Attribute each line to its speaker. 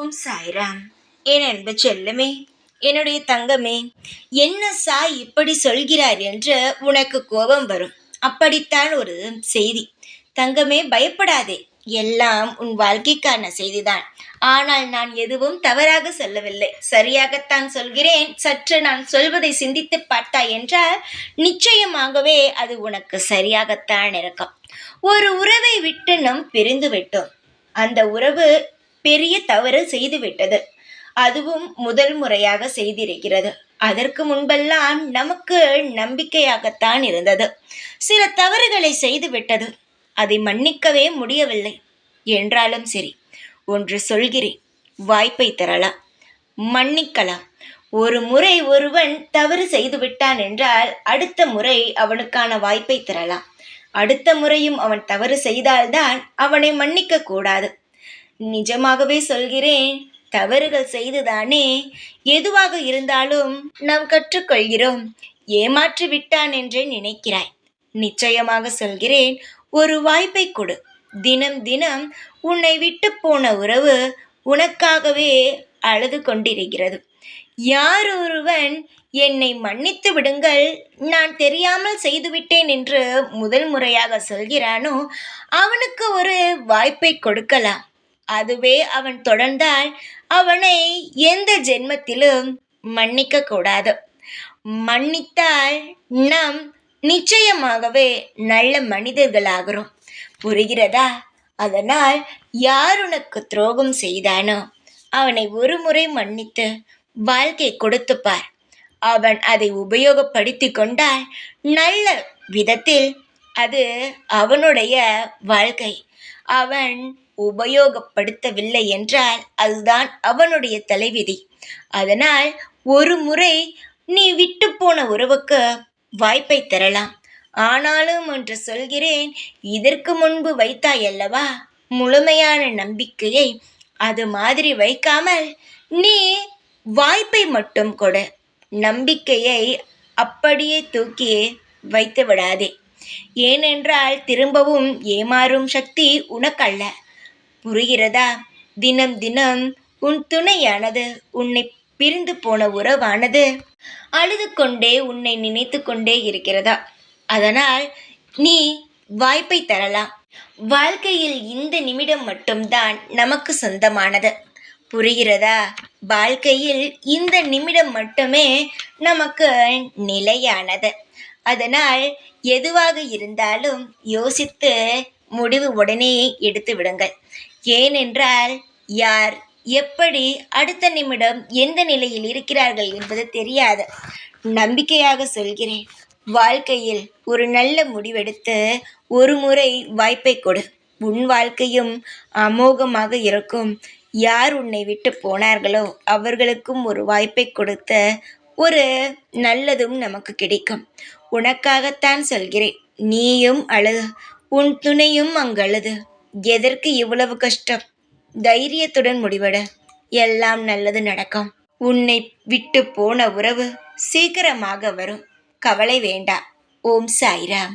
Speaker 1: ஓம் சாய்ராம். என் அன்பு செல்லமே, என்னுடைய தங்கமே, என்ன சாய் இப்படி சொல்கிறார் என்று உனக்கு கோபம் வரும். அப்படித்தான் ஒரு செய்தி. தங்கமே, பயப்படாதே. எல்லாம் உன் வாழ்க்கைக்கான செய்திதான். ஆனால் நான் எதுவும் தவறாக சொல்லவில்லை, சரியாகத்தான் சொல்கிறேன். சற்று நான் சொல்வதை சிந்தித்து பார்த்தாய் என்றால் நிச்சயமாகவே அது உனக்கு சரியாகத்தான் இருக்கும். ஒரு உறவை விட்டு நாம் பிரிந்து விட்டோம். அந்த உறவு பெரிய தவறு செய்துவிட்டது. அதுவும் முதல் முறையாக செய்திருக்கிறது. அதற்கு முன்பெல்லாம் நமக்கு நம்பிக்கையாகத்தான் இருந்தது. சில தவறுகளை செய்துவிட்டது. அதை மன்னிக்கவே முடியவில்லை. என்றாலும் சரி, ஒன்று சொல்கிறேன், வாய்ப்பை தரலாம், மன்னிக்கலாம். ஒரு முறை ஒருவன் தவறு செய்து விட்டான் என்றால் அடுத்த முறை அவனுக்கான வாய்ப்பை தரலாம். அடுத்த முறையும் அவன் தவறு செய்தால்தான் அவனை மன்னிக்க கூடாது. நிஜமாகவே சொல்கிறேன், தவறுகள் செய்துதானே எதுவாக இருந்தாலும் நாம் கற்றுக்கொள்கிறோம். ஏமாற்றி விட்டான் என்றே நினைக்கிறாய். நிச்சயமாக சொல்கிறேன், ஒரு வாய்ப்பை கொடு. தினம் தினம் உன்னை விட்டு போன உறவு உனக்காகவே அழுது கொண்டிருக்கிறது. யார் ஒருவன் என்னை மன்னித்து விடுங்கள், நான் தெரியாமல் செய்துவிட்டேன் என்று முதல் முறையாக சொல்கிறானோ அவனுக்கு ஒரு வாய்ப்பை கொடுக்கலாம். அதுவே அவன் தொடர்ந்தால் அவனை எந்த ஜென்மத்திலும் மன்னிக்க கூடாது. மன்னித்தால் நாம் நிச்சயமாகவே நல்ல மனிதர்களாகிறோம். புரிகிறதா? அதனால் யார் உனக்கு துரோகம் செய்தானோ அவனை ஒரு முறை மன்னித்து வாழ்க்கை கொடுத்து பார். அவன் அதை உபயோகப்படுத்தி கொண்டால் நல்ல விதத்தில் அது அவனுடைய வாழ்க்கை. அவன் உபயோகப்படுத்தவில்லை என்றால் அதுதான் அவனுடைய தலைவிதி. அதனால் ஒரு முறை நீ விட்டு போன உறவுக்கு வாய்ப்பை தரலாம். ஆனாலும் ஒன்று சொல்கிறேன், இதற்கு முன்பு வைத்தாயல்லவா முழுமையான நம்பிக்கையை, அது மாதிரி வைக்காமல் நீ வாய்ப்பை மட்டும் கொடு. நம்பிக்கையை அப்படியே தூக்கி வைத்து விடாதே. ஏனென்றால் திரும்பவும் ஏமாறும் சக்தி உனக்கல்ல. புரிகிறதா? தினம் தினம் உன் துணையானது, உன்னை பிரிந்து போன உறவானது அழுது கொண்டே உன்னை நினைத்து கொண்டே இருக்கிறதா? அதனால் நீ வாய்ப்பை தரலாம். வாழ்க்கையில் இந்த நிமிடம் மட்டும்தான் நமக்கு சொந்தமானது. புரிகிறதா? வாழ்க்கையில் இந்த நிமிடம் மட்டுமே நமக்கு நிலையானது. அதனால் எதுவாக இருந்தாலும் யோசித்து முடிவு உடனே எடுத்து விடுங்கள். ஏனென்றால் யார் எப்படி அடுத்த நிமிடம் எந்த நிலையில் இருக்கிறார்கள் என்பது தெரியாது. நம்பிக்கையாக சொல்கிறேன், வாழ்க்கையில் ஒரு நல்ல முடிவெடுத்து ஒரு முறை வாய்ப்பை கொடு. உன் வாழ்க்கையும் அமோகமாக இருக்கும். யார் உன்னை விட்டு போனார்களோ அவர்களுக்கும் ஒரு வாய்ப்பை கொடுத்த ஒரு நல்லதும் நமக்கு கிடைக்கும். உனக்காகத்தான் சொல்கிறேன். நீயும் அழுது, உன் துணையும் அங்கழுது. எதற்கு இவ்வளவு கஷ்டம்? தைரியத்துடன் முடிவெடு. எல்லாம் நல்லது நடக்கும். உன்னை விட்டு போன உறவு சீக்கிரமாக வரும். கவலை வேண்டாம். ஓம் சாய்ராம்.